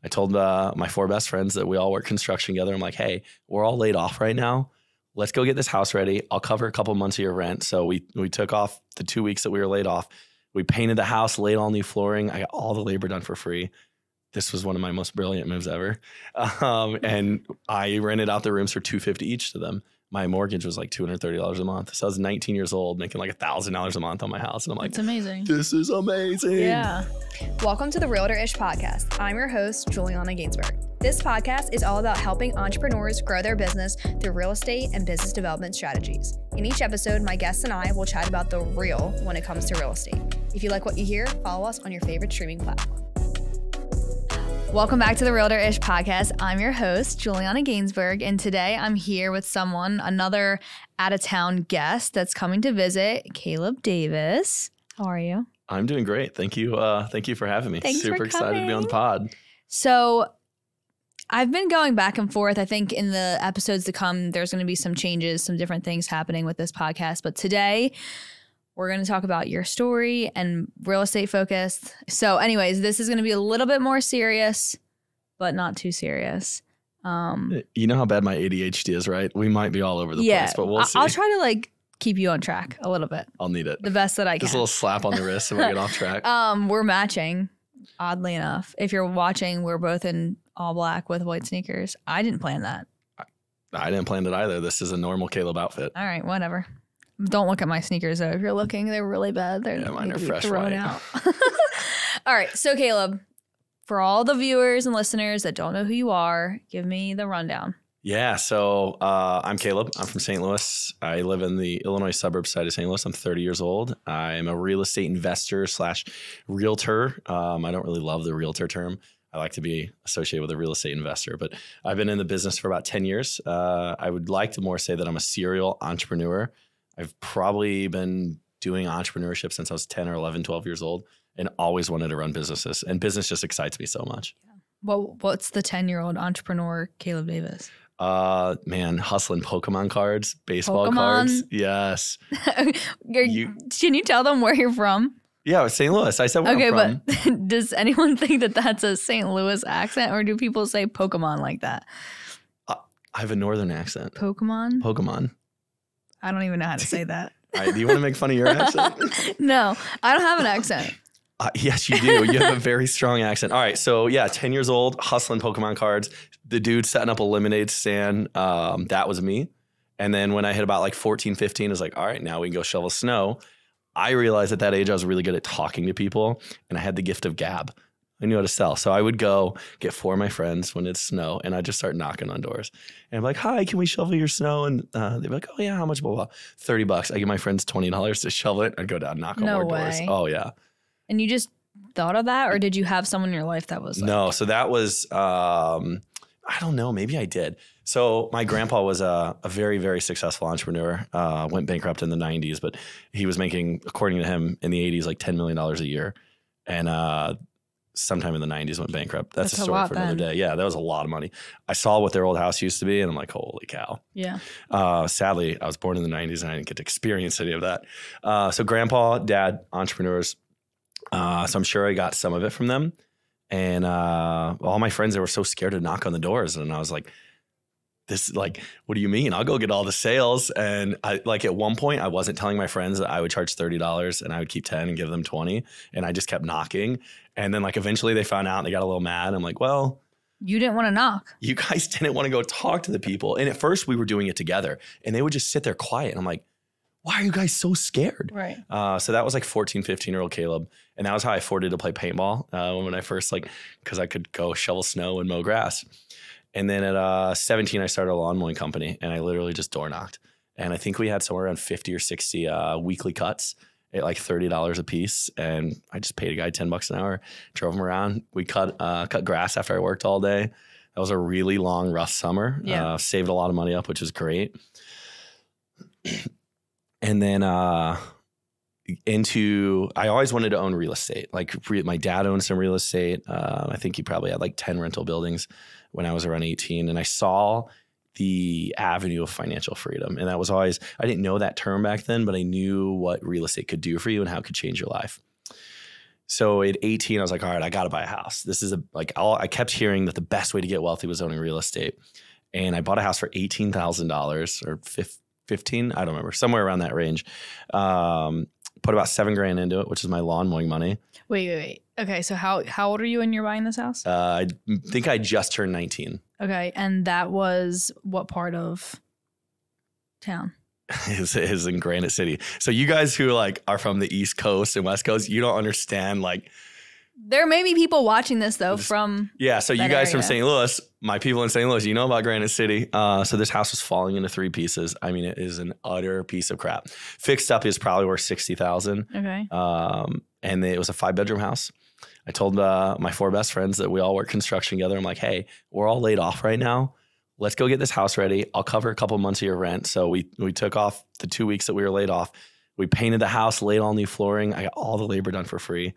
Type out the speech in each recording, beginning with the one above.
I told my 4 best friends that we all work construction together. I'm like, hey, we're all laid off right now. Let's go get this house ready. I'll cover a couple months of your rent. So we took off the 2 weeks that we were laid off. We painted the house, laid all new flooring. I got all the labor done for free. This was one of my most brilliant moves ever. And I rented out the rooms for $250 each to them. My mortgage was like $230 a month. So I was 19 years old, making like $1,000 a month on my house. And I'm like, it's amazing. This is amazing. Yeah. Welcome to the Realtor-ish Podcast. I'm your host, Juliana Gainsburg. This podcast is all about helping entrepreneurs grow their business through real estate and business development strategies. In each episode, my guests and I will chat about the real when it comes to real estate. If you like what you hear, follow us on your favorite streaming platform. Welcome back to the Realtor-ish Podcast. I'm your host, Juliana Gainsburg, and today I'm here with another out-of-town guest that's coming to visit, Caleb Davis. How are you? I'm doing great. Thank you. Thank you for having me. Thanks Super for excited to be on the coming. pod. So I've been going back and forth. I think in the episodes to come, there's going to be some changes, some different things happening with this podcast. But today, we're going to talk about your story and real estate focused. So anyways, this is going to be a little bit more serious, but not too serious. You know how bad my ADHD is, right? We might be all over the place, but we'll see. I'll try to keep you on track a little bit. I'll need it. The best that I can. Just a little slap on the wrist if I get off track. We're matching, oddly enough. If you're watching, we're both in all black with white sneakers. I didn't plan that. I didn't plan it either. This is a normal Caleb outfit. All right, whatever. Don't look at my sneakers, though. If you're looking, they're really bad. Mine are fresh white. Out. All right. So, Caleb, for all the viewers and listeners that don't know who you are, give me the rundown. Yeah. So I'm Caleb. I'm from St. Louis. I live in the Illinois suburb side of St. Louis. I'm 30 years old. I'm a real estate investor / realtor. I don't really love the realtor term. I like to be associated with a real estate investor, but I've been in the business for about 10 years. I would like to more say that I'm a serial entrepreneur. I've probably been doing entrepreneurship since I was 10 or 11, 12 years old and always wanted to run businesses. And business just excites me so much. Yeah. Well, what's the 10-year-old entrepreneur Caleb Davis? Man, hustling Pokemon cards, baseball cards. Yes. Can you tell them where you're from? Yeah, St. Louis. I said where I'm from. But does anyone think that that's a St. Louis accent or do people say Pokemon like that? I have a northern accent. Pokemon. I don't even know how to say that. Do you want to make fun of your accent? No, I don't have an accent. Yes, you do. You have a very strong accent. All right. So yeah, 10 years old, hustling Pokemon cards. The dude setting up a lemonade stand. That was me. And then when I hit about 14, 15, I was like, all right, now we can go shovel snow. I realized at that age I was really good at talking to people and I had the gift of gab. I knew how to sell. So I would go get 4 of my friends when it's snow and I'd just start knocking on doors. And I'm like, hi, can we shovel your snow? And they'd be like, oh yeah, how much? Blah, blah, blah. $30. I give my friends $20 to shovel it. I'd go down and knock on more doors. Oh yeah. And you just thought of that or did you have someone in your life that was No, so that was, I don't know, maybe I did. So my grandpa was a very, very successful entrepreneur, went bankrupt in the 90s, but he was making, according to him, in the 80s, like $10 million a year. And sometime in the 90s went bankrupt. That's a story for another day. Yeah, that was a lot of money. I saw what their old house used to be and I'm like, holy cow. Yeah. Sadly, I was born in the 90s and I didn't get to experience any of that. So grandpa, dad, entrepreneurs. So I'm sure I got some of it from them. And all my friends, they were so scared to knock on the doors. And I was like, what do you mean? I'll go get all the sales. And at one point I wasn't telling my friends that I would charge $30 and I would keep 10 and give them 20. And I just kept knocking. And then eventually they found out and they got a little mad. I'm like, well, you didn't want to knock. You guys didn't want to go talk to the people. And at first we were doing it together and they would just sit there quiet. And I'm like, why are you guys so scared? Right. So that was 14, 15-year-old Caleb. And that was how I afforded to play paintball when I first because I could go shovel snow and mow grass. And then at 17, I started a lawn mowing company and I literally just door knocked. And I think we had somewhere around 50 or 60 weekly cuts at $30 a piece. And I just paid a guy $10 an hour, drove him around. We cut grass after I worked all day. That was a really long, rough summer. Yeah. Saved a lot of money up, which was great. And then I always wanted to own real estate. My dad owned some real estate. I think he probably had 10 rental buildings when I was around 18. And I saw the avenue of financial freedom. And that was always, I didn't know that term back then, but I knew what real estate could do for you and how it could change your life. So at 18, I was like, all right, I got to buy a house. This is I kept hearing that the best way to get wealthy was owning real estate. And I bought a house for $18,000 or 15, I don't remember, somewhere around that range. Put about $7,000 into it, which is my lawn mowing money. Wait. Okay, so how old are you when you're buying this house? I think I just turned 19. Okay, and that was what part of town? is in Granite City. So you guys who like are from the East Coast and West Coast, you don't understand like. There may be people watching this though from. Yeah, so you guys from St. Louis, my people in St. Louis, you know about Granite City. So this house was falling into 3 pieces. I mean, it is an utter piece of crap. Fixed up is probably worth $60,000. Okay. And it was a 5-bedroom house. I told my 4 best friends that we all work construction together. I'm like, hey, we're all laid off right now. Let's go get this house ready. I'll cover a couple months of your rent. So we took off the 2 weeks that we were laid off. We painted the house, laid all new flooring. I got all the labor done for free.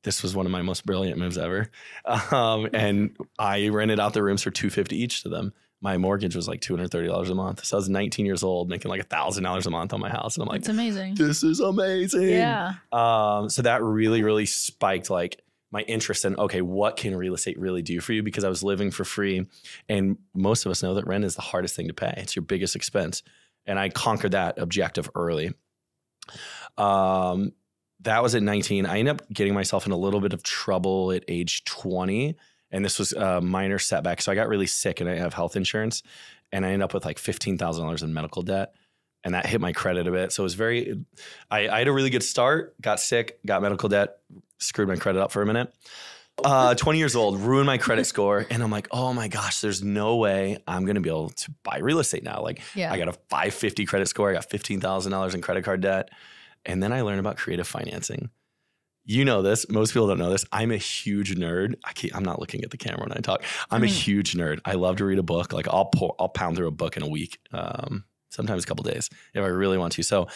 This was one of my most brilliant moves ever. And I rented out the rooms for $250 each to them. My mortgage was like $230 a month. So I was 19 years old making like $1,000 a month on my house. And I'm like, that's amazing. This is amazing. Yeah. So that really, really spiked like my interest in, okay, what can real estate really do for you? Because I was living for free. And most of us know that rent is the hardest thing to pay. It's your biggest expense. And I conquered that objective early. That was at 19. I ended up getting myself in a little bit of trouble at age 20. And this was a minor setback. So I got really sick and I have health insurance. And I ended up with like $15,000 in medical debt. And that hit my credit a bit. So it was I had a really good start, got sick, got medical debt, screwed my credit up for a minute. 20 years old, ruined my credit score. And I'm like, oh my gosh, there's no way I'm going to be able to buy real estate now. Like I got a 550 credit score. I got $15,000 in credit card debt. And then I learned about creative financing. You know this. Most people don't know this. I'm a huge nerd. I'm not looking at the camera when I talk. I'm a huge nerd. I love to read a book. Like I'll pound through a book in a week, sometimes a couple days if I really want to. So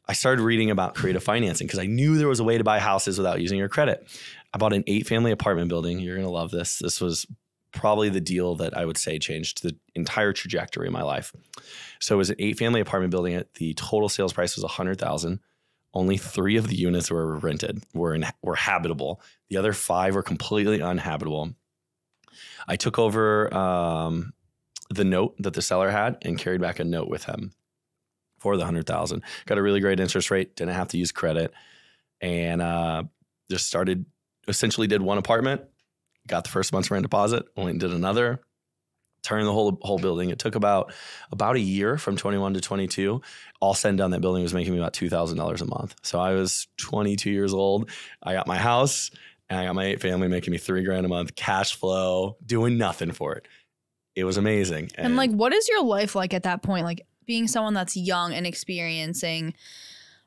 I started reading about creative financing because I knew there was a way to buy houses without using your credit. I bought an 8-family apartment building. You're going to love this. This was probably the deal that I would say changed the entire trajectory of my life. So it was an 8-family apartment building. The total sales price was $100,000. Only 3 of the units were rented, were habitable. The other 5 were completely uninhabitable. I took over the note that the seller had and carried back a note with him for the $100,000. Got a really great interest rate, didn't have to use credit, and just essentially did 1 apartment, got the first month's rent deposit, went and did another, turned the whole building. It took about a year from 21 to 22. All said and done, that building was making me about $2,000 a month. So I was 22 years old. I got my house and I got my 8-family making me $3,000 a month, cash flow, doing nothing for it. It was amazing. And like, what is your life like at that point? Like being someone that's young and experiencing,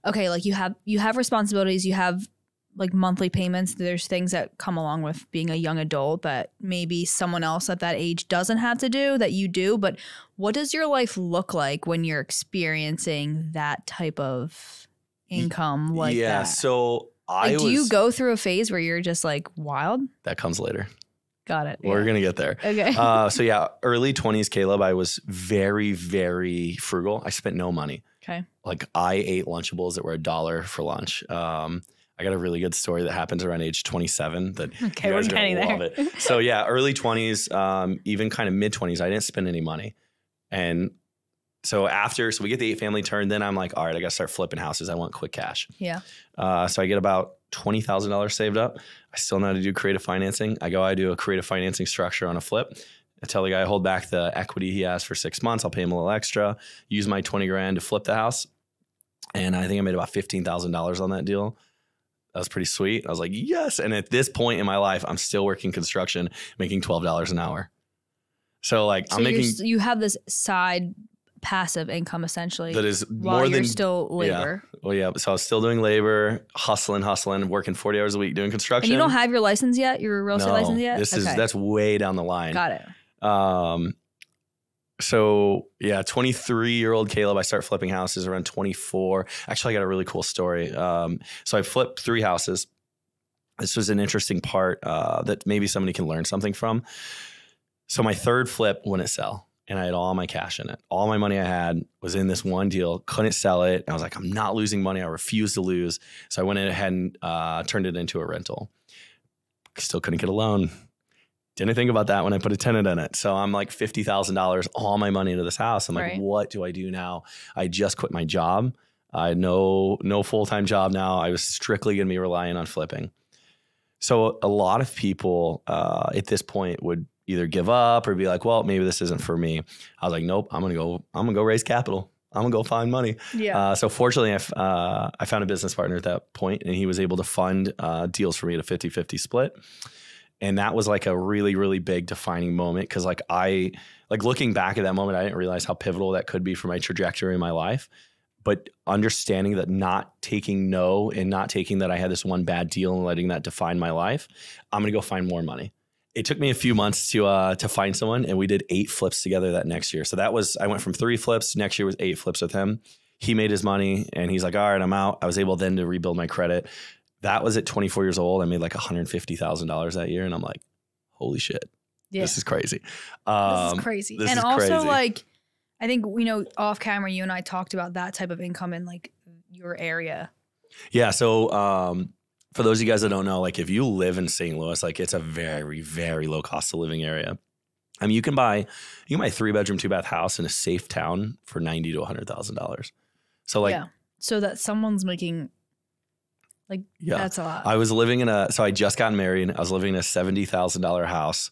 okay, like you have responsibilities, you have like monthly payments. There's things that come along with being a young adult that maybe someone else at that age doesn't have to do that you do. But what does your life look like when you're experiencing that type of income like that? Yeah, so do you go through a phase where you're just like wild? That comes later. Got it. We're going to get there. Okay. So yeah, early 20s, Caleb, I was very, very frugal. I spent no money. Okay. Like I ate Lunchables that were $1 for lunch. I got a really good story that happens around age 27 that you guys are going to love it. So yeah, early 20s, even kind of mid 20s, I didn't spend any money. And so we get the 8-family turn, then I'm like, all right, I got to start flipping houses. I want quick cash. Yeah. So I get about $20,000 saved up. I still know how to do creative financing. I do a creative financing structure on a flip. I tell the guy, hold back the equity he has for 6 months. I'll pay him a little extra, use my $20,000 to flip the house. And I think I made about $15,000 on that deal. That was pretty sweet. I was like, yes. And at this point in my life, I'm still working construction, making $12 an hour. So like you have this side passive income essentially. That is while more you're than still labor. Yeah. Well, yeah. So I was still doing labor, hustling, working 40 hours a week doing construction. And you don't have your license yet? Your real estate license yet? That's way down the line. Got it. So yeah, 23-year-old Caleb, I start flipping houses around 24. Actually, I got a really cool story. So I flipped 3 houses. This was an interesting part that maybe somebody can learn something from. So my third flip wouldn't sell. and I had all my cash in it. All my money I had was in this one deal, couldn't sell it. And I was like, I'm not losing money. I refuse to lose. So I went ahead and turned it into a rental. Still couldn't get a loan. Didn't think about that when I put a tenant in it. So I'm like $50,000, all my money into this house. I'm like, what do I do now? I just quit my job. I had no full-time job now. I was strictly going to be relying on flipping. So a lot of people at this point would either give up or be like, well, maybe this isn't for me. I was like, nope, I'm gonna go raise capital. I'm gonna go find money. Yeah. So fortunately, I found a business partner at that point, and he was able to fund deals for me at a 50-50 split. And that was like a really, really big defining moment. Cause like looking back at that moment, I didn't realize how pivotal that could be for my trajectory in my life. But understanding that not taking no and not taking that I had this one bad deal and letting that define my life, I'm going to go find more money. It took me a few months to find someone, and we did 8 flips together that next year. So I went from 3 flips. Next year was 8 flips with him. He made his money and he's like, all right, I'm out. I was able then to rebuild my credit. That was at 24 years old. I made like $150,000 that year. And I'm like, holy shit, this is crazy. This is crazy. This and is also crazy. like, I think, off camera, you and I talked about that type of income in like your area. Yeah. So, for those of you guys that don't know, like if you live in St. Louis, like it's a very, very low cost of living area. I mean, you can buy a 3-bedroom, 2-bath house in a safe town for $90,000 to $100,000. So like, so that someone's making like, that's a lot. I was living so I just got married. I was living in a $70,000 house,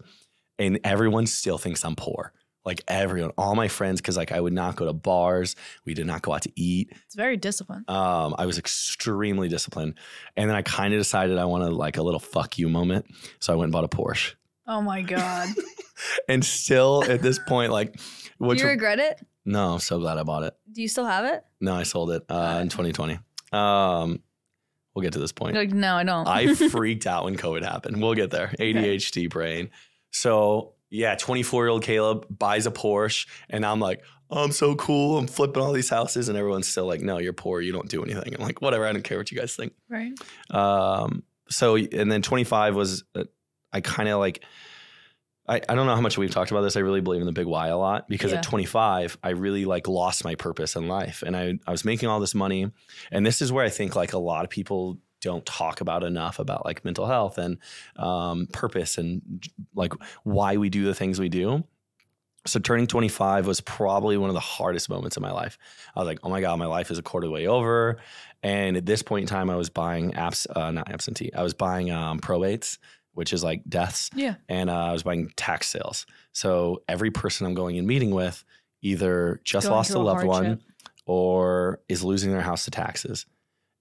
and everyone still thinks I'm poor. Like everyone, all my friends, because like I would not go to bars. We did not go out to eat. It's very disciplined. I was extremely disciplined. And then I kind of decided I wanted like a little fuck you moment. So I went and bought a Porsche. Oh my God. And still at this point, like. Do you regret it? No, I'm so glad I bought it. Do you still have it? No, I sold it in 2020. We'll get to this point. Like, no, I don't. I freaked out when COVID happened. We'll get there. ADHD brain. So yeah, 24-year-old Caleb buys a Porsche, and I'm like, oh, I'm so cool. I'm flipping all these houses, and everyone's still like, no, you're poor. You don't do anything. I'm like, whatever. I don't care what you guys think. Right. So, and then 25 was, I kind of like, I don't know how much we've talked about this. I really believe in the big why a lot, because at 25, I really like lost my purpose in life, and I was making all this money. And this is where I think like a lot of people don't talk about enough about like mental health and purpose and like why we do the things we do. So turning 25 was probably one of the hardest moments of my life. I was like, oh my God, my life is a quarter way over. And at this point in time, I was buying not absentee. I was buying probates, which is like deaths. Yeah. And I was buying tax sales. So every person I'm going and meeting with either just lost a loved one or is losing their house to taxes.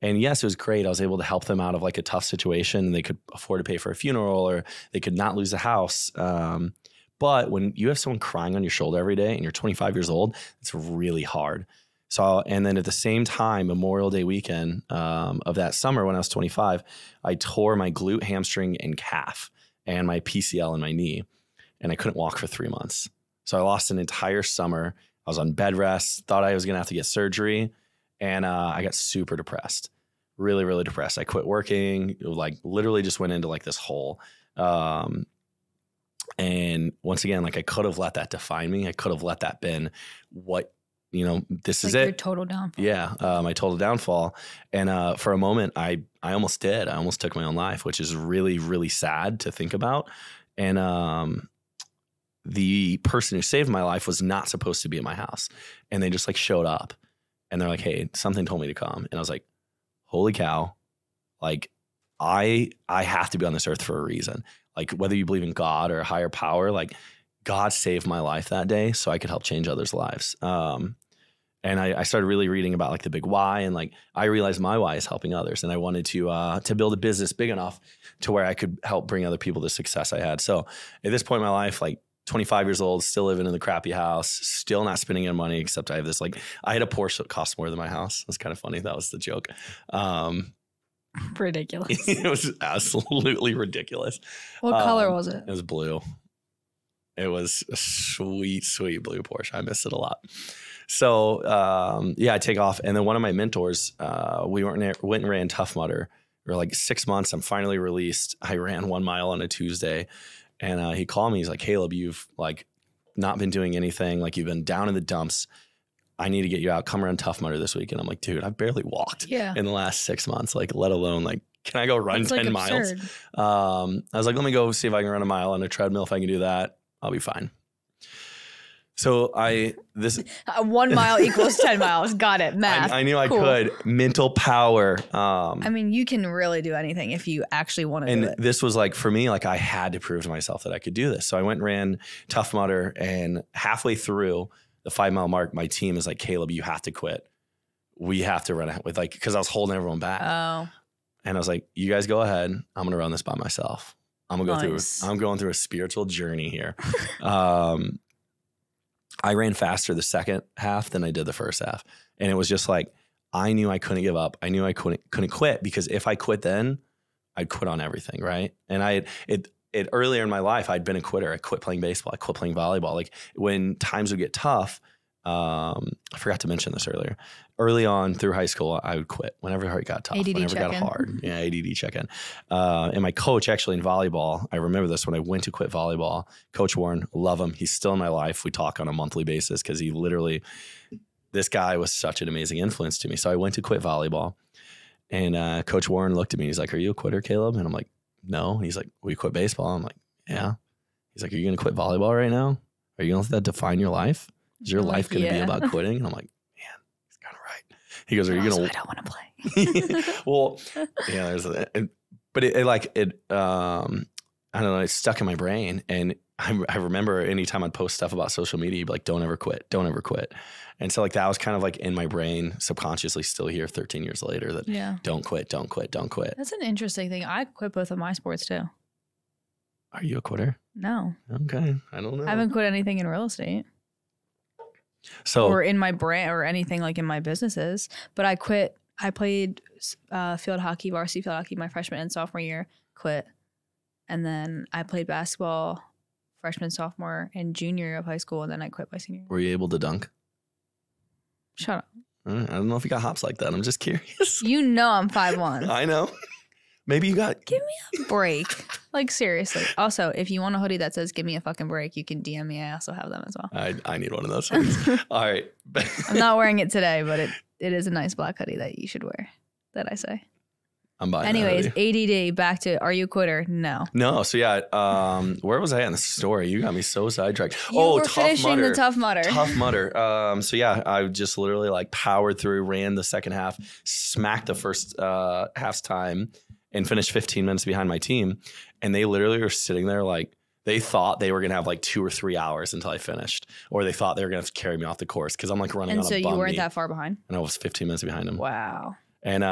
And yes, it was great. I was able to help them out of like a tough situation. They could afford to pay for a funeral, or they could not lose a house. But when you have someone crying on your shoulder every day and you're 25 years old, it's really hard. So, and then at the same time, Memorial Day weekend of that summer when I was 25, I tore my glute, hamstring, and calf, and my PCL in my knee, and I couldn't walk for 3 months. So I lost an entire summer. I was on bed rest, thought I was going to have to get surgery, and I got super depressed, really, really depressed. I quit working, like literally just went into like this hole. And once again, like I could have let that define me. I could have let that been what, this is it. Your total downfall. Yeah. My total downfall. And for a moment, I almost did. I almost took my own life, which is really, really sad to think about. And the person who saved my life was not supposed to be at my house. And they just like showed up, and they're like, hey, something told me to come. And I was like, holy cow. Like I have to be on this earth for a reason. Like whether you believe in God or a higher power, like God saved my life that day so I could help change others' lives. And I started really reading about like the big why, and like I realized my why is helping others, and I wanted to build a business big enough to where I could help bring other people the success I had. So at this point in my life, like 25 years old, still living in the crappy house, still not spending any money, except I have this like, I had a Porsche that cost more than my house. That's kind of funny. That was the joke. Ridiculous. It was absolutely ridiculous. What color was it? It was blue. It was a sweet, sweet blue Porsche. I missed it a lot. So I take off. And then one of my mentors, we went and ran Tough Mudder. We were like 6 months. I'm finally released. I ran 1 mile on a Tuesday. And he called me. He's like, Caleb, you've like not been doing anything. Like you've been down in the dumps. I need to get you out. Come run Tough Mudder this week. And I'm like, dude, I've barely walked in the last 6 months. Like, let alone like, can I go run 10 miles? I was like, let me go see if I can run a mile on a treadmill. If I can do that, I'll be fine. So 1 mile equals 10 miles. Got it. Math. I knew I could. Mental power. I mean, you can really do anything if you actually want to do it. And this was like, for me, like I had to prove to myself that I could do this. So I went and ran Tough Mudder, and halfway through the 5 mile mark, my team is like, Caleb, you have to quit. We have to run it with because I was holding everyone back. Oh. And I was like, you guys go ahead. I'm going to run this by myself. I'm going through a spiritual journey here. I ran faster the second half than I did the first half. And it was just like, I knew I couldn't give up. I knew I couldn't quit, because if I quit then, I'd quit on everything, right? And earlier in my life, I'd been a quitter. I quit playing baseball. I quit playing volleyball. Like when times would get tough, I forgot to mention this earlier. Early on through high school, I would quit whenever it got tough, whenever it got hard. Yeah, ADD check-in. And my coach actually in volleyball, I remember this when I went to quit volleyball, Coach Warren, love him. He's still in my life. We talk on a monthly basis because this guy was such an amazing influence to me. So I went to quit volleyball, and Coach Warren looked at me. He's like, are you a quitter, Caleb? And I'm like, no. And he's like, will you quit baseball? I'm like, yeah. He's like, are you going to quit volleyball right now? Are you going to let that define your life? Is your life going to be about quitting? And I'm like, man, he's kind of right. He goes, are you going to? I don't want to play. Well, yeah, but I don't know, it stuck in my brain. And I remember anytime I'd post stuff about social media, you'd be like, don't ever quit. Don't ever quit. And so like that was kind of like in my brain, subconsciously still here 13 years later, that don't quit, don't quit, don't quit. That's an interesting thing. I quit both of my sports too. Are you a quitter? No. Okay. I don't know. I haven't quit anything in real estate. So, or in my brand or anything like in my businesses, but I quit. I played field hockey, varsity field hockey my freshman and sophomore year, quit. And then I played basketball freshman, sophomore, and junior year of high school, and then I quit my senior year. Were you able to dunk? Shut up. I don't know if you got hops like that. I'm just curious. You know I'm 5'1". I know. Maybe you got... Give me a break. Like, seriously. Also, if you want a hoodie that says, give me a fucking break, you can DM me. I also have them as well. I need one of those hoodies. All right. I'm not wearing it today, but it is a nice black hoodie that you should wear, that I say. I'm buying Anyways, ADD, back to, are you a quitter? No. No. So yeah, where was I in the story? You got me so sidetracked. You were finishing the Tough Mudder. Tough Mudder. So yeah, I just literally like powered through, ran the second half, smacked the first half's time, and finished 15 minutes behind my team. And they literally were sitting there like, they thought they were going to have like 2 or 3 hours until I finished, or they thought they were going to have to carry me off the course because I'm like running on a bum. And so you weren't that far behind? And I was 15 minutes behind him. Wow. And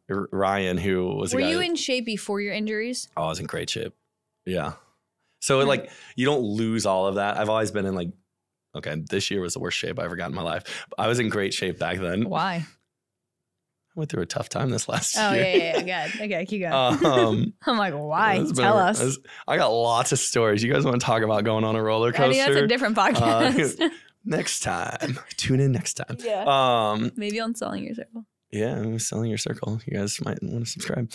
Ryan, who was the guy. Were you in shape before your injuries? Oh, I was in great shape. Yeah. So like, you don't lose all of that. I've always been in like, okay, this year was the worst shape I ever got in my life. I was in great shape back then. Why? I went through a tough time this last year. Oh, yeah. Good. Okay, keep going. I'm like, why? Tell us. I got lots of stories. You guys want to talk about going on a roller coaster? I think that's a different podcast. Next time. Tune in next time. Yeah. Maybe on Selling Your Circle. Yeah, I'm Selling Your Circle. You guys might want to subscribe.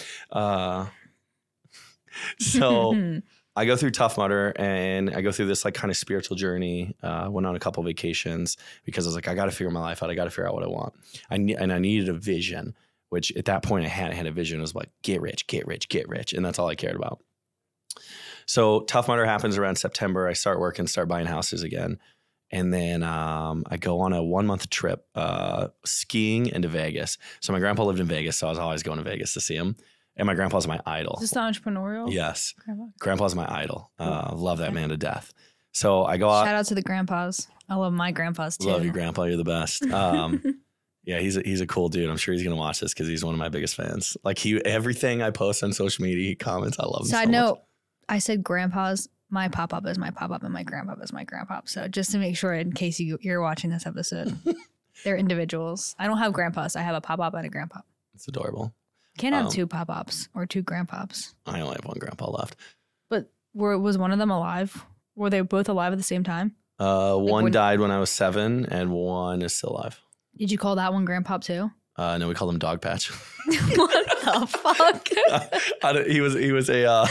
So I go through Tough Mudder, and I go through this like kind of spiritual journey. Went on a couple vacations because I was like, I got to figure my life out. I got to figure out what I want. And I needed a vision, which at that point I had a vision. It was like, get rich, get rich, get rich. And that's all I cared about. So Tough Mudder happens around September. I start working, start buying houses again. And then I go on a 1-month trip skiing into Vegas. So my grandpa lived in Vegas, so I was always going to Vegas to see him. And my grandpa's my idol. Is this entrepreneurial? Yes. Grandpa's my idol. Love that man to death. So I go out. Shout out to the grandpas. I love my grandpas too. Love you, grandpa. You're the best. Yeah, he's a cool dude. I'm sure he's going to watch this because he's one of my biggest fans. Like everything I post on social media, he comments. I love him so much. Side note, I said grandpas. My pop-up is my pop-up and my grandpop is my grandpop. So just to make sure in case you're watching this episode, they're individuals. I don't have grandpas. I have a pop-up and a grandpop. It's adorable. Can't have 2 pop-ups or 2 grandpops. I only have 1 grandpa left. But was one of them alive? Were they both alive at the same time? One died when I was 7 and one is still alive. Did you call that one grandpop too? No, we called him Dog Patch. What the fuck? He was a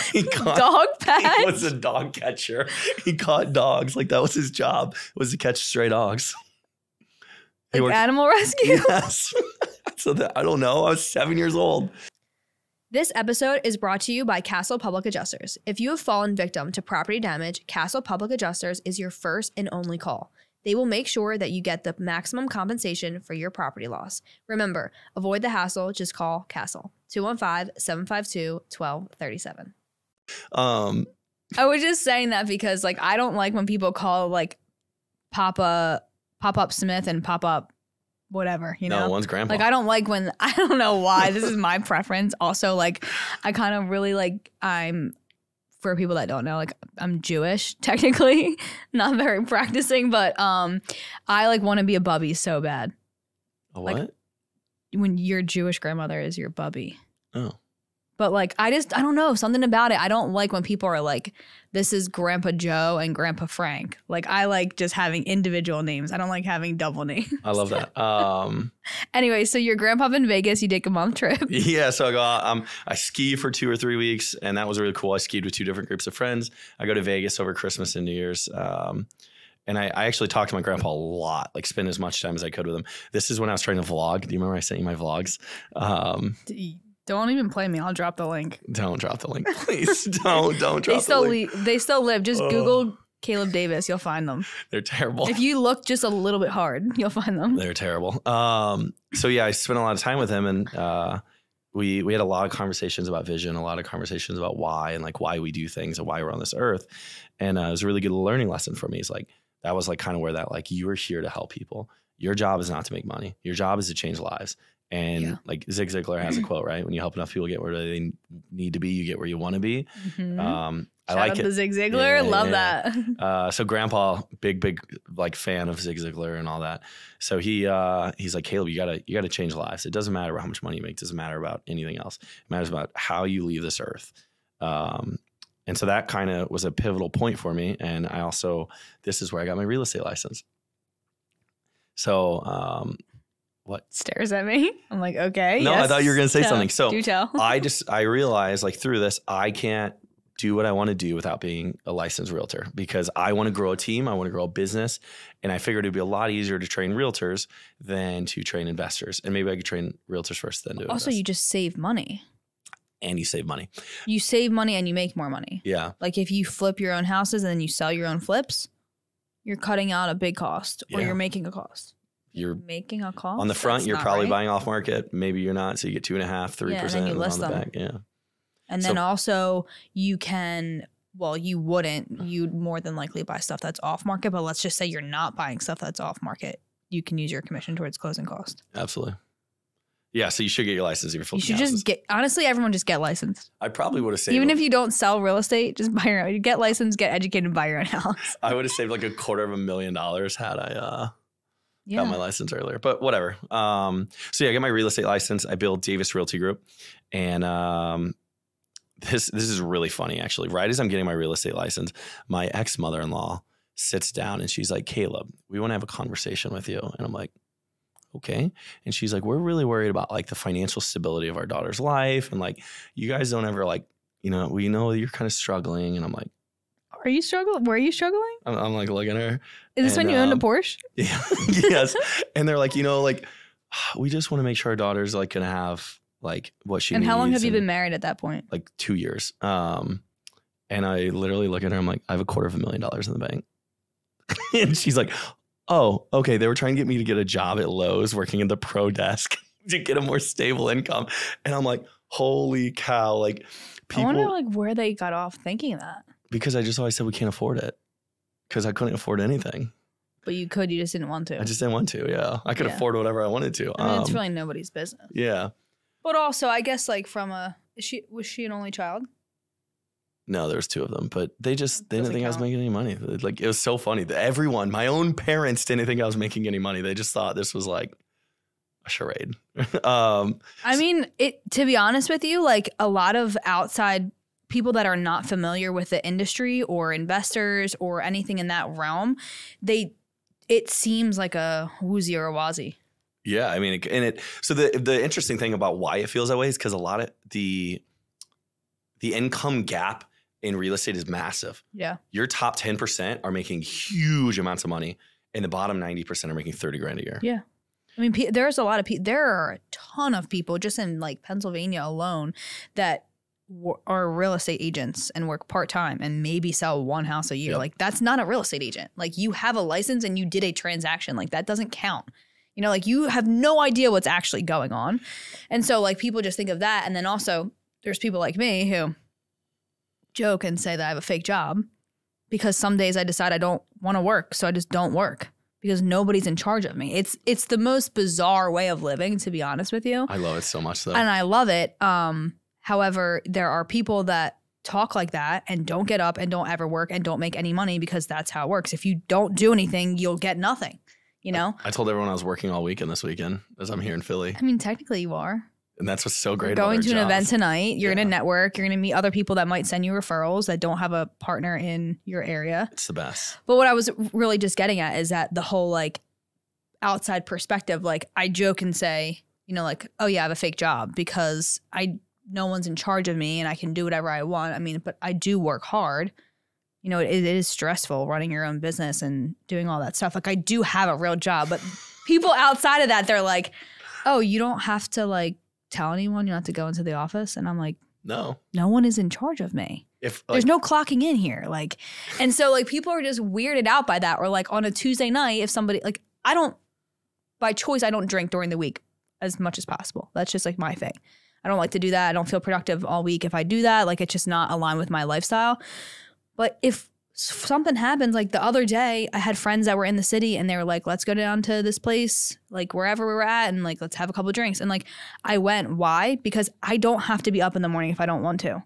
Dog Patch? He was a dog catcher. He caught dogs. Like that was his job, was to catch stray dogs. Like animal rescue? Yes. So I don't know. I was 7 years old. This episode is brought to you by Castle Public Adjusters. If you have fallen victim to property damage, Castle Public Adjusters is your first and only call. They will make sure that you get the maximum compensation for your property loss. Remember, avoid the hassle. Just call Castle. 215-752-1237. I was just saying that because like I don't like when people call like Pop-Up Smith and Pop-Up whatever, you know? No, one's grandpa. Like I don't like when, I don't know why. This is my preference. Also, like I kind of really like, for people that don't know, like I'm Jewish technically, not very practicing, but I like want to be a bubby so bad. A what? Like, when your Jewish grandmother is your bubby. Oh. But like I don't know, something about it. I don't like when people are like, this is Grandpa Joe and Grandpa Frank. Like I like just having individual names. I don't like having double names. I love that. Anyway, so your grandpa in Vegas, you take a month trip. Yeah, so I go I ski for 2 or 3 weeks, and that was really cool. I skied with 2 different groups of friends. I go to Vegas over Christmas and New Year's. And I actually talked to my grandpa a lot, like spend as much time as I could with him. This is when I was trying to vlog. Do you remember I sent you my vlogs? Don't even play me. I'll drop the link. Don't drop the link, please. Don't drop the link. They still live. Just Google Caleb Davis. You'll find them. They're terrible. If you look just a little bit hard, you'll find them. They're terrible. So yeah, I spent a lot of time with him, and we had a lot of conversations about vision, a lot of conversations about why and like why we do things and why we're on this earth. And it was a really good learning lesson for me. It's like that was like kind of where that like you are here to help people. Your job is not to make money. Your job is to change lives. And like Zig Ziglar has a quote, right? When you help enough people get where they need to be, you get where you want to be. Mm-hmm. I Shout like out it. to Zig Ziglar. Love that. So grandpa, big like fan of Zig Ziglar and all that. So he's like, Caleb, you gotta change lives. It doesn't matter about how much money you make. It doesn't matter about anything else. It matters about how you leave this earth. And so that kind of was a pivotal point for me. And this is where I got my real estate license. So, what? Stares at me. I'm like, okay. No, yes. I thought you were going to say something. So do tell. I realized like through this, I can't do what I want to do without being a licensed realtor because I want to grow a team. I want to grow a business. And I figured it'd be a lot easier to train realtors than to train investors. And maybe I could train realtors first, then do it. Also, you just save money. And you save money. You save money and you make more money. Yeah. Like if you flip your own houses and then you sell your own flips, you're cutting out a big cost or you're making a cost. You're making a cost. On the front, you're probably buying off market. Maybe you're not. So you get 2.5%, 3%. And then you list them. Back. Yeah. And then also you can, well, you wouldn't. You'd more than likely buy stuff that's off market. But let's just say you're not buying stuff that's off market. You can use your commission towards closing cost. Absolutely. Yeah. So you should get your license if you're flipping houses. Just get, honestly, everyone just get licensed. I probably would have saved. Even if you don't sell real estate, just buy your own. You get licensed, get educated, and buy your own house. I would have saved like $250,000 had I got my license earlier, but whatever. So yeah, I got my real estate license. I built Davis Realty Group, and this is really funny actually. Right as I'm getting my real estate license, my ex-mother-in-law sits down and she's like, Caleb, we want to have a conversation with you. And I'm like, okay. And she's like, we're really worried about like the financial stability of our daughter's life, and like you guys don't ever like, you know, we know you're kind of struggling. And I'm like, are you struggling? Were you struggling? I'm like looking at her. Is this when you owned a Porsche? Yeah. Yes. And they're like, you know, like we just want to make sure our daughter's like going to have like what she needs. And how long have you been married at that point? Like 2 years. And I literally look at her. I'm like, I have $250,000 in the bank. And she's like, oh, okay. They were trying to get me to get a job at Lowe's working at the pro desk to get a more stable income. And I'm like, holy cow. Like people. I wonder like where they got off thinking that. Because I just always said we can't afford it. Because I couldn't afford anything. But you could, you just didn't want to. I just didn't want to, yeah. I could afford whatever I wanted to. I mean, it's really nobody's business. Yeah. But also, I guess like from was she an only child? No, there was 2 of them, but they didn't think I was making any money. Like it was so funny that everyone, my own parents didn't think I was making any money. They just thought this was like a charade. I mean, to be honest with you, like a lot of outside people that are not familiar with the industry or investors or anything in that realm, it seems like a woozy or a wazi. Yeah, I mean, so the interesting thing about why it feels that way is because a lot of the income gap in real estate is massive. Yeah. Your top 10% are making huge amounts of money, and the bottom 90% are making 30 grand a year. Yeah. I mean, there's a lot of people. There are a ton of people just in like Pennsylvania alone that are real estate agents and work part-time and maybe sell one house a year. Yep. Like that's not a real estate agent. Like you have a license and you did a transaction. Like that doesn't count. You know, like you have no idea what's actually going on. And so like people just think of that. And then also there's people like me who joke and say that I have a fake job because some days I decide I don't want to work. So I just don't work because nobody's in charge of me. It's the most bizarre way of living, to be honest with you. I love it so much though. And I love it. However, there are people that talk like that and don't get up and don't ever work and don't make any money because that's how it works. If you don't do anything, you'll get nothing, you know? I told everyone I was working all weekend this weekend as I'm here in Philly. I mean, technically you are. And that's what's so great You're about going our to an jobs. event tonight. You're going to network. You're going to meet other people that might send you referrals that don't have a partner in your area. It's the best. But what I was really just getting at is that the whole like outside perspective, like I joke and say, you know, like, oh yeah, I have a fake job because no one's in charge of me and I can do whatever I want. I mean, but I do work hard. You know, it is stressful running your own business and doing all that stuff. Like I do have a real job, but people outside of that, they're like, oh, you don't have to like tell anyone, you don't have to go into the office. And I'm like, no one is in charge of me. There's no clocking in here. Like, and so like people are just weirded out by that. Or like on a Tuesday night, if somebody like, by choice, I don't drink during the week as much as possible. That's just like my thing. I don't like to do that. I don't feel productive all week if I do that. Like it's just not aligned with my lifestyle. But if something happens, like the other day, I had friends that were in the city and they were like, let's go down to this place, like wherever we were at, and like, let's have a couple of drinks. And like, I went. Why? Because I don't have to be up in the morning if I don't want to.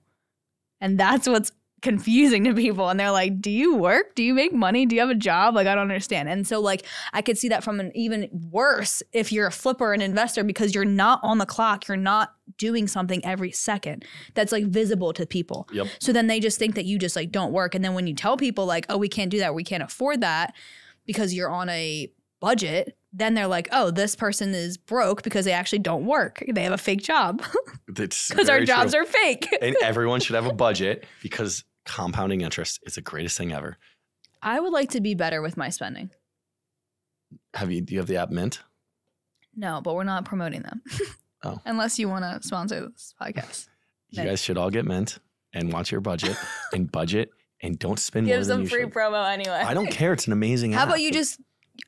And that's what's confusing to people. And they're like, do you work? Do you make money? Do you have a job? Like, I don't understand. And so like, I could see that from an even worse if you're a flipper, an investor, because you're not on the clock. You're not doing something every second that's like visible to people. Yep. So then they just think that you just like don't work. And then when you tell people like, oh, we can't do that, we can't afford that because you're on a budget, then they're like, oh, this person is broke because they actually don't work. They have a fake job. Because our jobs are fake. And everyone should have a budget because compounding interest is the greatest thing ever. I would like to be better with my spending. Do you have the app Mint? No, but we're not promoting them. Oh. Unless you want to sponsor this podcast. You guys should all get Mint and watch your budget and budget and don't spend more Give than some you free should. promo anyway. I don't care. It's an amazing app. How about you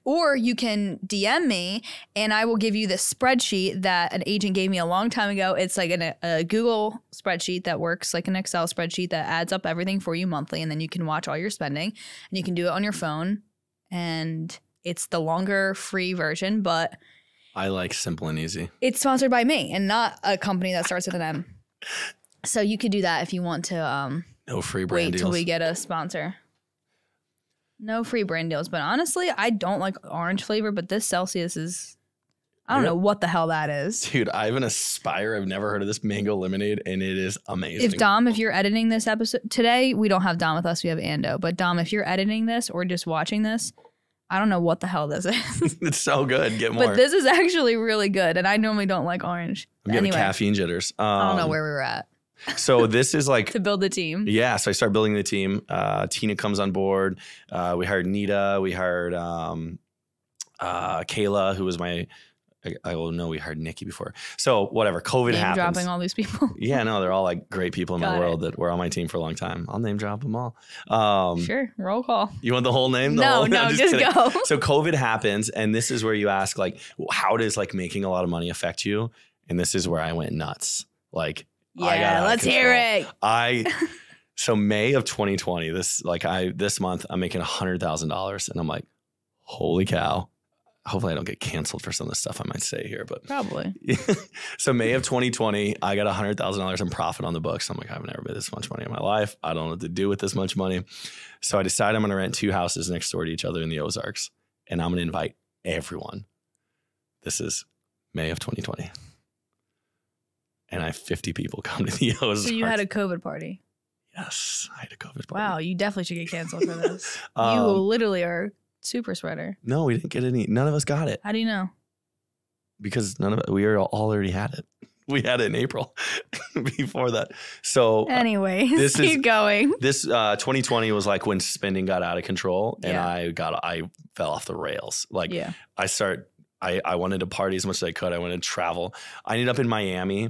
or you can DM me and I will give you this spreadsheet that an agent gave me a long time ago. It's like a Google spreadsheet that works like an Excel spreadsheet that adds up everything for you monthly. And then you can watch all your spending and you can do it on your phone. And it's the longer free version, but I like simple and easy. It's sponsored by me and not a company that starts with an M. So you could do that if you want to no free brand wait deals. till we get a sponsor. No free brand deals. But honestly, I don't like orange flavor, but this Celsius is, I don't know what the hell that is. Dude, I have an Aspire. I've never heard of this mango lemonade, and it is amazing. If you're editing this episode, today we don't have Dom with us, we have Ando. But Dom, if you're editing this or just watching this, I don't know what the hell this is. It's so good. Get more. But this is actually really good, and I normally don't like orange. I'm getting caffeine jitters. I don't know where we were at. So this is like to build the team. Yeah, so I started building the team. Tina comes on board. We hired Nita. We hired Kayla, who was my. We hired Nikki before. So whatever, COVID happens. Dropping all these people. Yeah, no, they're all like great people in my world that were on my team for a long time. I'll name drop them all. Sure, roll call. You want the whole name? No, just go. So COVID happens, and this is where you ask, like, how does like making a lot of money affect you? And this is where I went nuts. Like, yeah, let's hear it. So May of 2020, this month I'm making $100,000, and I'm like, holy cow. Hopefully I don't get canceled for some of the stuff I might say here, but probably. So May of 2020, I got $100,000 in profit on the books. I'm like, I've never made this much money in my life. I don't know what to do with this much money. So I decided I'm going to rent 2 houses next door to each other in the Ozarks, and I'm going to invite everyone. This is May of 2020. And I have 50 people come to the Ozarks. So you had a COVID party? Yes, I had a COVID party. Wow, you definitely should get canceled for this. You literally are super spreader. No, we didn't get any. None of us got it. How do you know? because we already had it. We had it in April before that. So anyway, keep going. This 2020 was like when spending got out of control and I fell off the rails. Like I wanted to party as much as I could. I wanted to travel. I ended up in Miami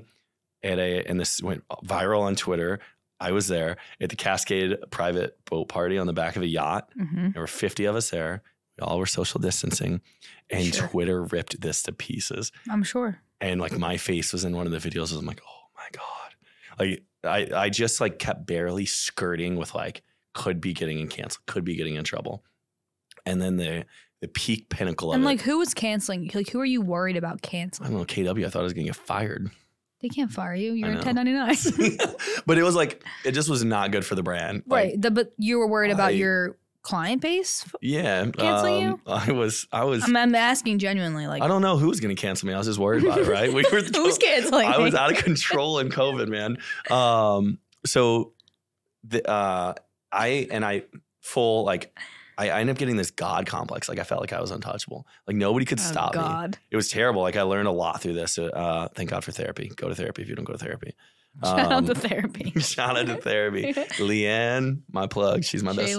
and this went viral on Twitter. I was there at the Cascade private boat party on the back of a yacht. Mm-hmm. There were 50 of us there. We all were social distancing and Twitter ripped this to pieces. I'm sure. And like my face was in one of the videos. I'm like, oh my God. Like I just like kept barely skirting with like, could be getting canceled, could be getting in trouble. And then the peak pinnacle of it. And like who was canceling? Like who are you worried about canceling? I don't know, KW. I thought I was going to get fired. They can't fire you. You're in 1099. But it was like, it just was not good for the brand. Right. Like, but you were worried about your client base? Yeah. Canceling you? I was. I'm asking genuinely. Like, I don't know who was going to cancel me. I was just worried about it, right? Who's canceling me? I was out of control in COVID, man. I ended up getting this God complex. Like I felt like I was untouchable. Like nobody could stop me. It was terrible. Like I learned a lot through this. Thank God for therapy. Go to therapy if you don't go to therapy. Shout out to therapy. Shout out to therapy. Leanne, my plug. She's my best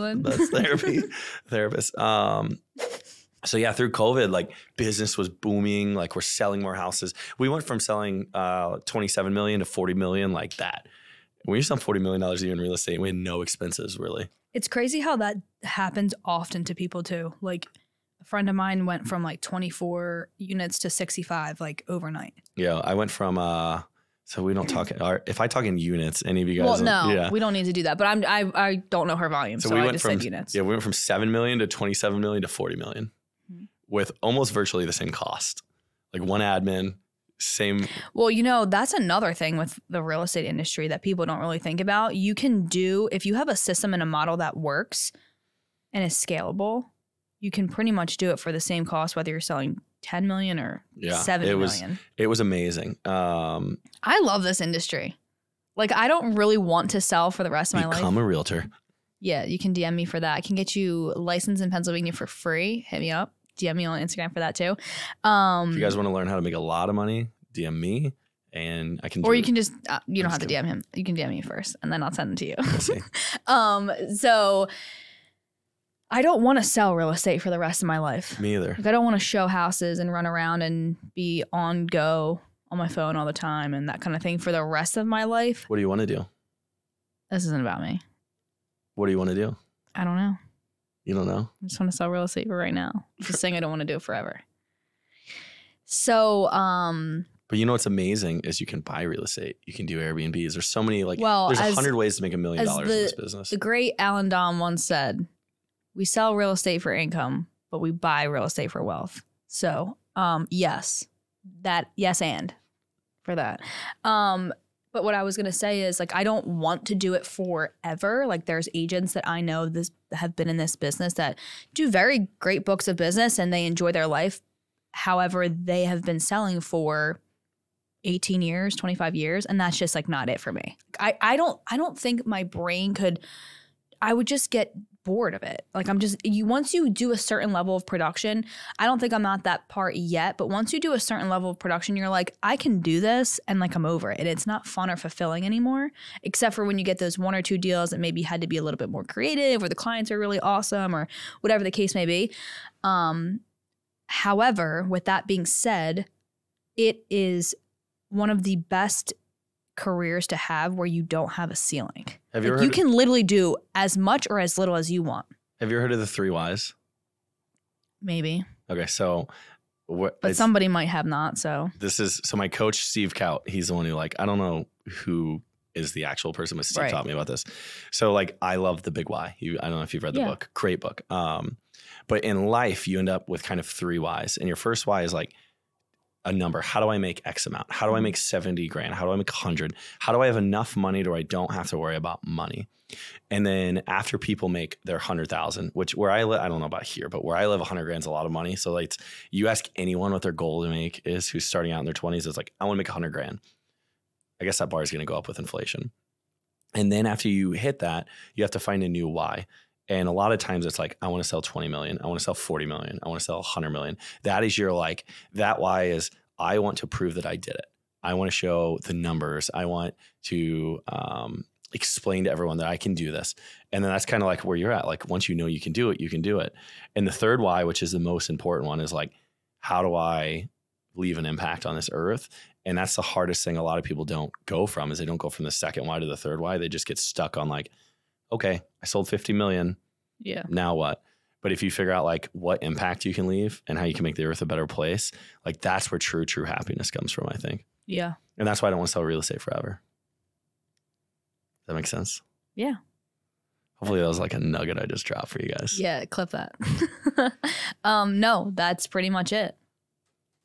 therapist. So yeah, through COVID, like business was booming. Like we're selling more houses. We went from selling 27 million to 40 million like that. We used to sell $40 million a year in real estate. We had no expenses really. It's crazy how that happens often to people too. Like a friend of mine went from like 24 units to 65 like overnight. Yeah, I went from so we don't talk. If I talk in units, any of you guys? Well, no, we don't need to do that. But I don't know her volume, so I just said units. Yeah, we went from 7 million to 27 million to 40 million, with almost virtually the same cost. Like one admin, same. Well, that's another thing with the real estate industry that people don't really think about. You can do, if you have a system and a model that works and is scalable, you can pretty much do it for the same cost, whether you're selling 10 million or 7 million. It was amazing. I love this industry. Like, I don't really want to sell for the rest of my life. Become a realtor. Yeah, you can DM me for that. I can get you licensed in Pennsylvania for free. Hit me up. DM me on Instagram for that too. If you guys want to learn how to make a lot of money, DM me and I can. Or you can just, you don't have to DM him. You can DM me first and then I'll send them to you. We'll see. So I don't want to sell real estate for the rest of my life. Me either. Like, I don't want to show houses and run around and be on go on my phone all the time and that kind of thing for the rest of my life. What do you want to do? This isn't about me. What do you want to do? I don't know. You don't know? I just want to sell real estate for right now. I'm just saying I don't want to do it forever. So, but you know what's amazing is you can buy real estate. You can do Airbnbs. There's so many, there's 100 ways to make $1 million in this business. The great Alan Dom once said, we sell real estate for income, but we buy real estate for wealth. So, yes, and for that. But what I was going to say is, like, I don't want to do it forever. Like, there's agents that I know have been in this business that do very great books of business and they enjoy their life. However, they have been selling for 18 years, 25 years, and that's just like not it for me. I don't think my brain could, I would just get bored of it. Like, once you do a certain level of production, I don't think I'm at that part yet, but once you do a certain level of production, you're like, I can do this, and like I'm over it. And it's not fun or fulfilling anymore, except for when you get those 1 or 2 deals that maybe had to be a little bit more creative or the clients are really awesome or whatever the case may be. However, with that being said, it is one of the best careers to have where you don't have a ceiling. Have you ever heard you can literally do as much or as little as you want. Have you ever heard of the 3 whys? Maybe. Okay, so but somebody might have not. So my coach Steve Kaut, he's the one who, like, I don't know who is the actual person, but Steve taught me about this. So, like, I love the Big Why. I don't know if you've read the book. Great book. But in life, you end up with kind of 3 whys, and your first why is like a number. How do I make X amount? How do I make 70 grand? How do I make 100? How do I have enough money to where I don't have to worry about money? And then after people make their 100,000, which where I live, I don't know about here, but where I live, 100 grand is a lot of money. So, like, you ask anyone what their goal to make is who's starting out in their 20s, it's like, I want to make 100 grand. I guess that bar is going to go up with inflation. And then after you hit that, you have to find a new why. And a lot of times it's like, I want to sell 20 million. I want to sell 40 million. I want to sell 100 million. That is your, like, that why is, I want to prove that I did it. I want to show the numbers. I want to explain to everyone that I can do this. And then that's kind of like where you're at. Like once you know you can do it, you can do it. And the third why, which is the most important one, is like, how do I leave an impact on this earth? And that's the hardest thing a lot of people don't go from, is they don't go from the second why to the third why. They just get stuck on like, okay, I sold 50 million. Yeah. Now what? But if you figure out like what impact you can leave and how you can make the earth a better place, like that's where true happiness comes from, I think. Yeah. And that's why I don't want to sell real estate forever. Does that make sense? Yeah. Hopefully that was like a nugget I just dropped for you guys. Yeah, clip that. No, that's pretty much it.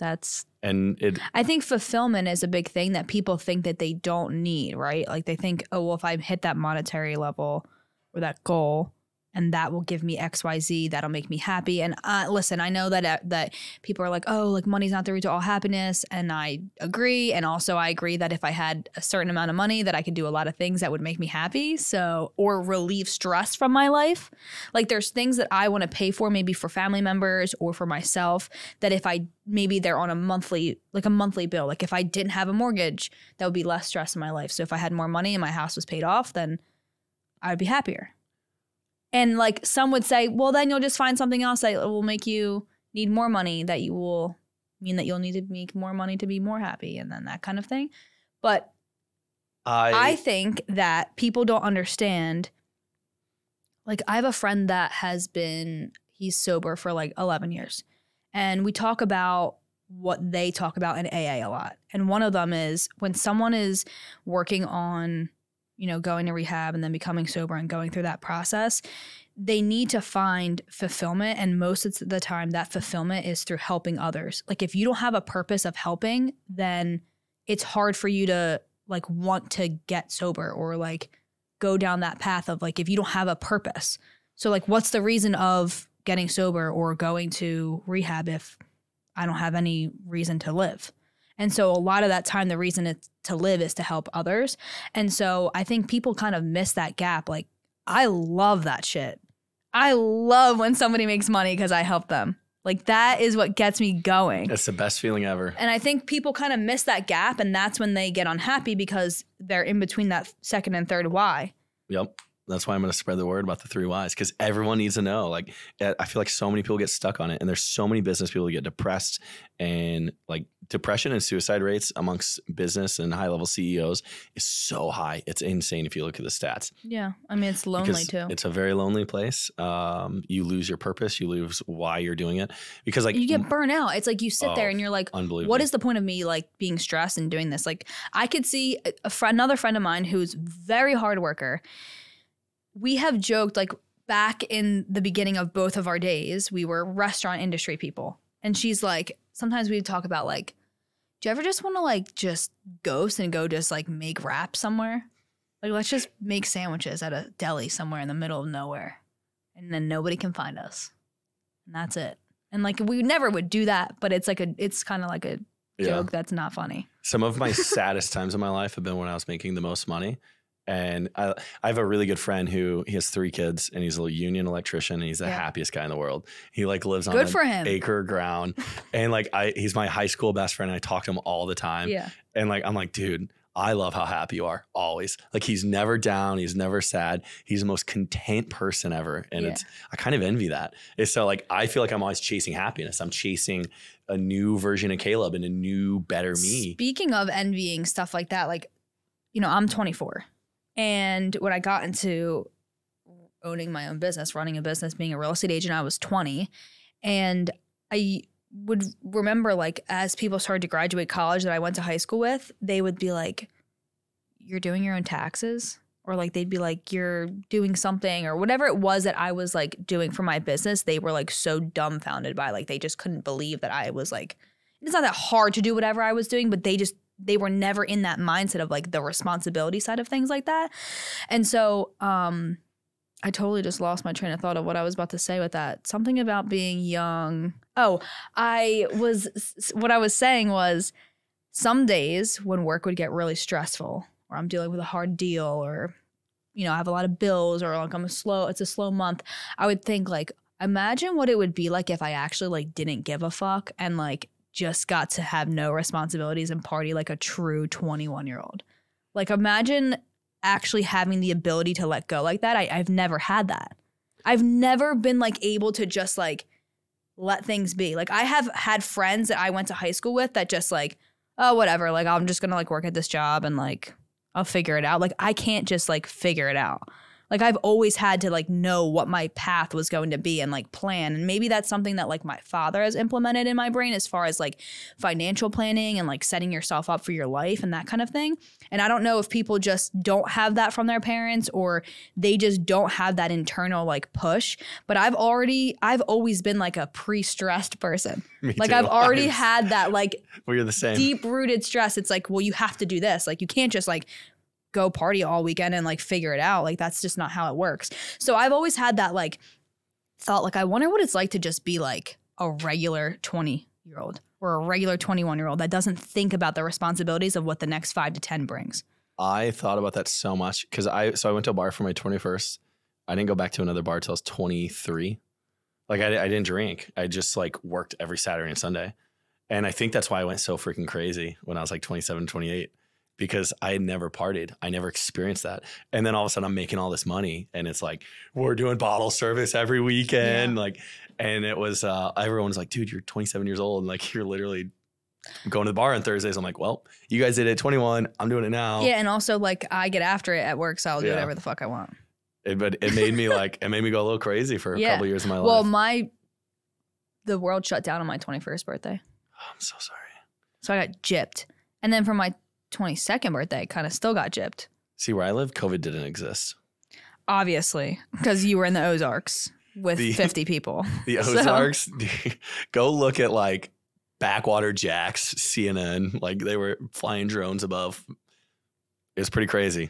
I think fulfillment is a big thing that people think that they don't need, right? Like they think, oh, well, if I hit that monetary level or that goal, and that will give me XYZ, that'll make me happy. And listen, I know that people are like, oh, like money's not the root to all happiness. And I agree. And also I agree that if I had a certain amount of money, that I could do a lot of things that would make me happy. So, or relieve stress from my life. Like there's things that I want to pay for, maybe for family members or for myself, that if maybe they're on a monthly bill. Like if I didn't have a mortgage, that would be less stress in my life. So if I had more money and my house was paid off, then I would be happier. And like some would say, well, then you'll just find something else that will make you need more money, that you will mean that you'll need to make more money to be more happy, and then that kind of thing. But I think that people don't understand. Like I have a friend that he's sober for like 11 years. And we talk about what they talk about in AA a lot. And one of them is when someone is working on going to rehab and then becoming sober and going through that process, they need to find fulfillment. And most of the time that fulfillment is through helping others. Like if you don't have a purpose of helping, then it's hard for you to like want to get sober or like go down that path of like, if you don't have a purpose. So like, what's the reason of getting sober or going to rehab if I don't have any reason to live? And so a lot of that time, the reason to live is to help others. And so I think people kind of miss that gap. Like, I love that shit. I love when somebody makes money because I help them. Like, that is what gets me going. It's the best feeling ever. And I think people kind of miss that gap, and that's when they get unhappy because they're in between that second and third why. Yep. That's why I'm going to spread the word about the 3 whys, because everyone needs to know. Like, I feel like so many people get stuck on it, and there's so many business people who get depressed, and like depression and suicide rates amongst business and high level CEOs is so high. It's insane if you look at the stats. Yeah. I mean, it's lonely too. It's a very lonely place. You lose your purpose. You lose why you're doing it, because like you get burnt out. It's like you sit there and you're like, what is the point of me like being stressed and doing this? Like I could see another friend of mine who's very hard worker. We have joked, like back in the beginning of both of our days, we were restaurant industry people. And she's like, sometimes we talk about like, do you ever just want to like just ghost and go just like make wraps somewhere? Like, let's just make sandwiches at a deli somewhere in the middle of nowhere. And then nobody can find us. And that's it. And like, we never would do that, but it's kind of like a joke that's not funny. Some of my saddest times in my life have been when I was making the most money. And I have a really good friend who he has 3 kids, and he's a union electrician, and he's the happiest guy in the world. He like lives on an acre of ground, and like he's my high school best friend. And I talk to him all the time. Yeah. And like I'm like, dude, I love how happy you are always. Like he's never down, he's never sad. He's the most content person ever, and I kind of envy that. It's so like I feel like I'm always chasing happiness. I'm chasing a new version of Caleb and a new, better me. Speaking of envying stuff like that, like I'm 24. And when I got into owning my own business, running a business, being a real estate agent, I was 20. And I would remember like as people started to graduate college that I went to high school with, they would be like, you're doing your own taxes? Or like they'd be like, you're doing something or whatever it was that I was like doing for my business. They were like so dumbfounded by like, they just couldn't believe that I was like, it's not that hard to do whatever I was doing, but they were never in that mindset of like the responsibility side of things like that. And so I totally just lost my train of thought of what I was about to say with that. Something about being young. Oh, what I was saying was some days when work would get really stressful or I'm dealing with a hard deal or, I have a lot of bills or like it's a slow month. I would think like, imagine what it would be like if I actually like didn't give a fuck and like just got to have no responsibilities and party like a true 21-year-old. Like, imagine actually having the ability to let go like that. I've never had that. I've never been like able to just like let things be. Like, I have had friends that I went to high school with that just like, oh, whatever. Like, I'm just going to like work at this job and like I'll figure it out. Like, I can't just like figure it out. Like, I've always had to like know what my path was going to be and like plan. And maybe that's something that like my father has implemented in my brain as far as like financial planning and like setting yourself up for your life and that kind of thing. And I don't know if people just don't have that from their parents or they just don't have that internal like push. But I've always been like a pre-stressed person. Me like too. I've already had that like We're the same. deep-rooted stress. It's like, well, you have to do this. Like, you can't just like go party all weekend and like figure it out. Like, that's just not how it works. So I've always had that like thought, like, I wonder what it's like to just be like a regular 20-year-old or a regular 21-year-old that doesn't think about the responsibilities of what the next 5 to 10 brings. I thought about that so much because I went to a bar for my 21st. I didn't go back to another bar till I was 23. Like, I didn't drink. I just like worked every Saturday and Sunday. And I think that's why I went so freaking crazy when I was like 27, 28. Because I had never partied. I never experienced that. And then all of a sudden I'm making all this money and it's like, we're doing bottle service every weekend. Yeah. Like, and it was, everyone's like, dude, you're 27 years old. And like, you're literally going to the bar on Thursdays. I'm like, well, you guys did it at 21. I'm doing it now. Yeah. And also like I get after it at work. So I'll do whatever the fuck I want. But it made me like, it made me go a little crazy for a couple years of my life. Well, the world shut down on my 21st birthday. Oh, I'm so sorry. So I got gypped. And then for my 22nd birthday, kind of still got gypped. See, where I live, COVID didn't exist. Obviously, because you were in the Ozarks with 50 people. The Ozarks, go look at like Backwater Jacks, CNN. Like, they were flying drones above. It's pretty crazy.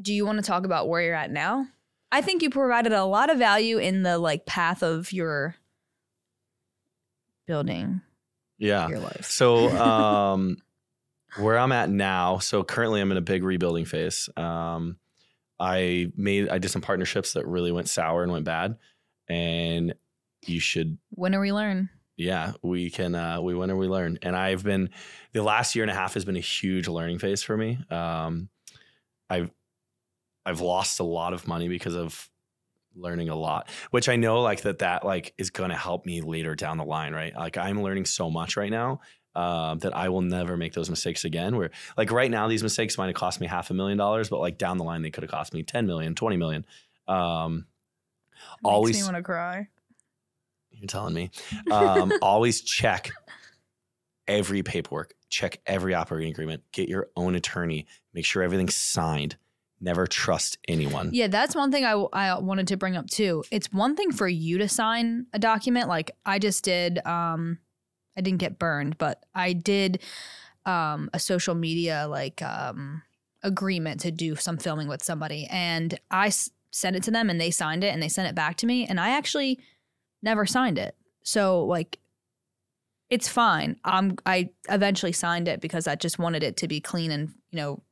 Do you want to talk about where you're at now? I think you provided a lot of value in the like path of your building your life. So, where I'm at now, so currently I'm in a big rebuilding phase. I did some partnerships that really went sour and went bad, and you should win or we learn. Yeah, we can. We win or we learn. And the last year and a half has been a huge learning phase for me. I've lost a lot of money because of learning a lot, which I know like that like is going to help me later down the line, right? Like, I'm learning so much right now. That I will never make those mistakes again. Where like right now, these mistakes might have cost me $500,000, but like down the line, they could have cost me 10 million, 20 million. Always makes me want to cry. You're telling me. Always check every paperwork, check every operating agreement, get your own attorney, make sure everything's signed. Never trust anyone. Yeah, that's one thing I wanted to bring up too. It's one thing for you to sign a document. Like I just did, I didn't get burned, but I did a social media like agreement to do some filming with somebody, and I sent it to them and they signed it and they sent it back to me, and I actually never signed it. So like, it's fine. I eventually signed it because I just wanted it to be clean and, you know,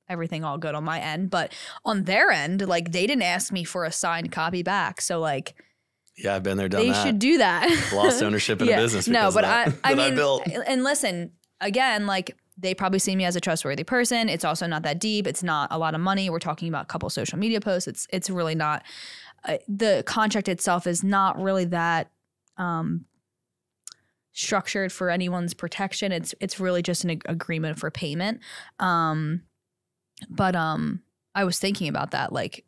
everything all good on my end. But on their end, like, they didn't ask me for a signed copy back. So like, yeah, I've been there, done that. They should do that. Lost ownership in a business. No, but I mean, I built. And listen, again, like, they probably see me as a trustworthy person. It's also not that deep. It's not a lot of money. We're talking about a couple social media posts. It's really not. The contract itself is not really that structured for anyone's protection. It's really just an agreement for payment. But I was thinking about that, like,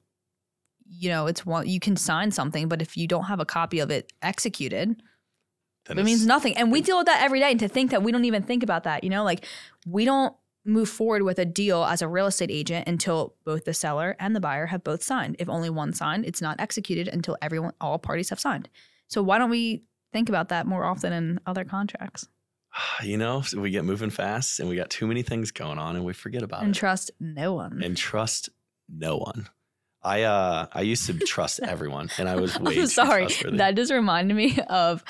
you know, it's one, you can sign something, but if you don't have a copy of it executed, then it means nothing. And we deal with that every day. And to think that we don't even think about that, you know, like, we don't move forward with a deal as a real estate agent until both the seller and the buyer have both signed. If only one signed, it's not executed until all parties have signed. So why don't we think about that more often in other contracts? You know, we get moving fast and we got too many things going on and we forget about it. And trust no one. And trust no one. I used to trust everyone, and I was way too sorry. trustworthy. That just reminded me of,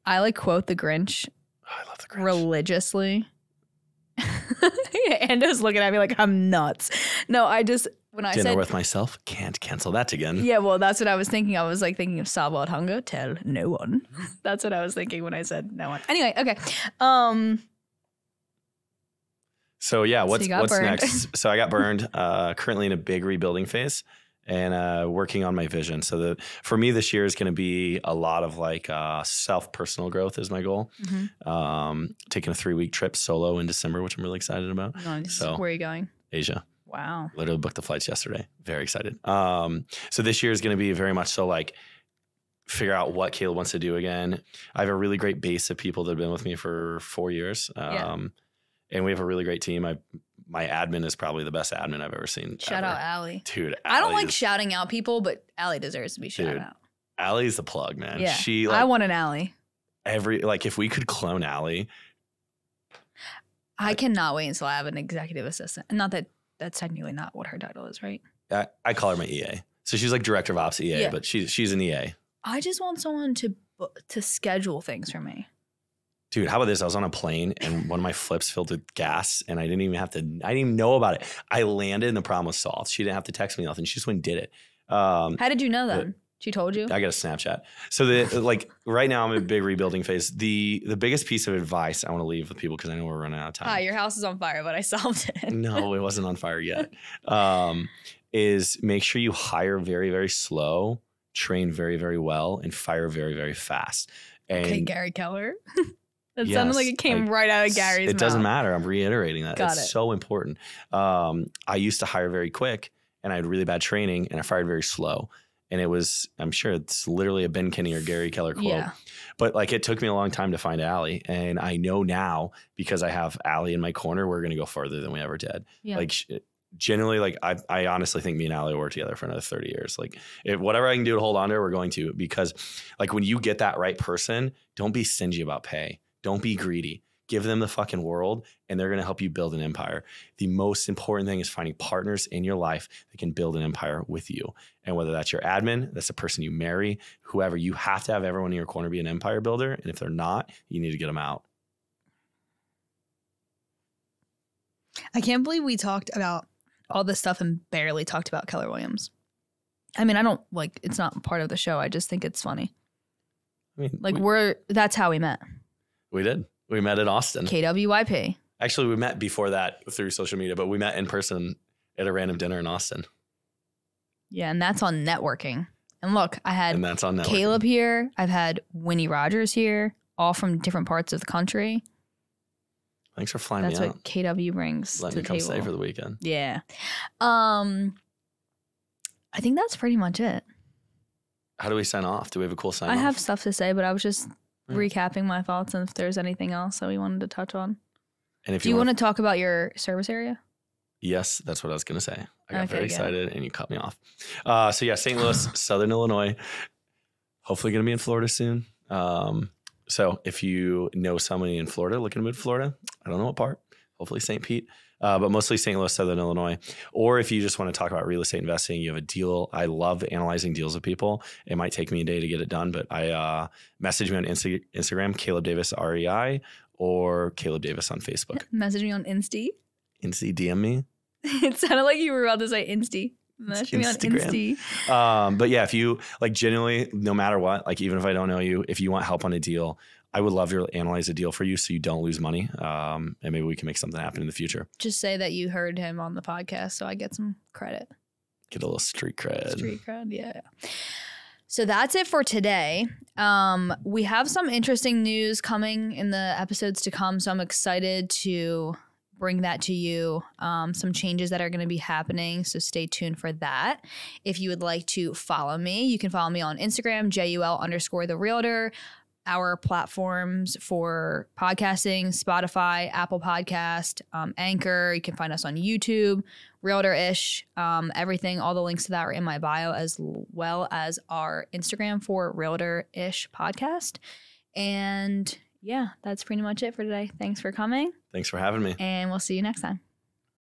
I like quote The Grinch. Oh, I love The Grinch. Religiously. Ando's looking at me like I'm nuts. No, when I Dinner said with myself, can't cancel that again. yeah, well, that's what I was thinking. I was like thinking of Sabbat hunger, tell no one. That's what I was thinking when I said no one. Anyway, okay. So yeah, what's burned. next? So I got burned. Currently in a big rebuilding phase and working on my vision. So for me this year is going to be a lot of like personal growth is my goal. Taking a 3-week trip solo in December, which I'm really excited about. Nice. So where are you going? Asia. Wow. Literally booked the flights yesterday. Very excited. So this year is going to be very much so like figure out what Caleb wants to do again. I have a really great base of people that have been with me for 4 years. And we have a really great team. My admin is probably the best admin I've ever seen. Shout out Allie. Dude, I don't like shouting out people, but Allie deserves to be shouted out. Allie's the plug, man. Yeah. She I want an Allie. If we could clone Allie. I cannot wait until I have an executive assistant. Not that that's technically not what her title is, right? I call her my EA. So she's like director of ops EA, but she's an EA. I just want someone to schedule things for me. Dude, how about this? I was on a plane and one of my flips filled with gas and I didn't even know about it. I landed and the problem was solved. She didn't have to text me nothing. She just went and did it. How did you know then? She told you? I got a Snapchat. So right now I'm in a big rebuilding phase. The biggest piece of advice I want to leave with people, because I know we're running out of time. Hi, your house is on fire, but I solved it. No, it wasn't on fire yet. Is make sure you hire very, very slow, train very, very well, and fire very, very fast. And okay, Gary Keller. That sounded like it came right out of Gary's mouth. It doesn't matter. I'm reiterating that. Got it's it. so important. I used to hire very quick and I had really bad training and I fired very slow. And it was, I'm sure it's literally a Ben Kinney or Gary Keller quote. Yeah. But like it took me a long time to find Allie. And I know now because I have Allie in my corner, we're going to go farther than we ever did. Yeah. Like generally, like I honestly think me and Allie will work together for another 30 years. Like whatever I can do to hold on to her, we're going to. Because like when you get that right person, don't be stingy about pay. Don't be greedy. Give them the fucking world and they're going to help you build an empire. The most important thing is finding partners in your life that can build an empire with you. And whether that's your admin, that's the person you marry, whoever, you have to have everyone in your corner be an empire builder. And if they're not, you need to get them out. I can't believe we talked about all this stuff and barely talked about Keller Williams. I mean, I don't like, it's not part of the show. I just think it's funny. I mean, like that's how we met. We did. We met in Austin. KWYP. Actually, we met before that through social media, but we met in person at a random dinner in Austin. Yeah, and that's on networking. And look, I had Caleb here. I've had Winnie Rogers here, all from different parts of the country. Thanks for flying me out. That's what KW brings Let to me the come table. stay for the weekend. Yeah. I think that's pretty much it. How do we sign off? Do we have a cool sign off? I have stuff to say, but I was just recapping my thoughts and if there's anything else that we wanted to touch on. And if do you want to talk about your service area? Yes, that's what I was going to say. I got very excited and you cut me off. So yeah, St. Louis, Southern Illinois, hopefully going to be in Florida soon. So if you know somebody in Florida, looking to move to Florida, I don't know what part, hopefully St. Pete, but mostly St. Louis, Southern Illinois. Or if you just want to talk about real estate investing, you have a deal. I love analyzing deals with people. It might take me a day to get it done, but I message me on Instagram, Caleb Davis REI, or Caleb Davis on Facebook. Message me on Insta. Insta, DM me. It sounded like you were about to say Insta. Message me on Insta. But yeah, if you like genuinely, no matter what, like even if I don't know you, if you want help on a deal, I would love to analyze a deal for you so you don't lose money. And maybe we can make something happen in the future. Just say that you heard him on the podcast so I get some credit. Get a little street cred. Street cred, yeah. So that's it for today. We have some interesting news coming in the episodes to come, so I'm excited to bring that to you. Some changes that are going to be happening, so stay tuned for that. If you would like to follow me, you can follow me on Instagram, JUL_the_realtor. Our platforms for podcasting, Spotify, Apple Podcast, Anchor. You can find us on YouTube, Realtor-ish, everything. All the links to that are in my bio, as well as our Instagram for Realtor-ish Podcast. And yeah, that's pretty much it for today. Thanks for coming. Thanks for having me. And we'll see you next time.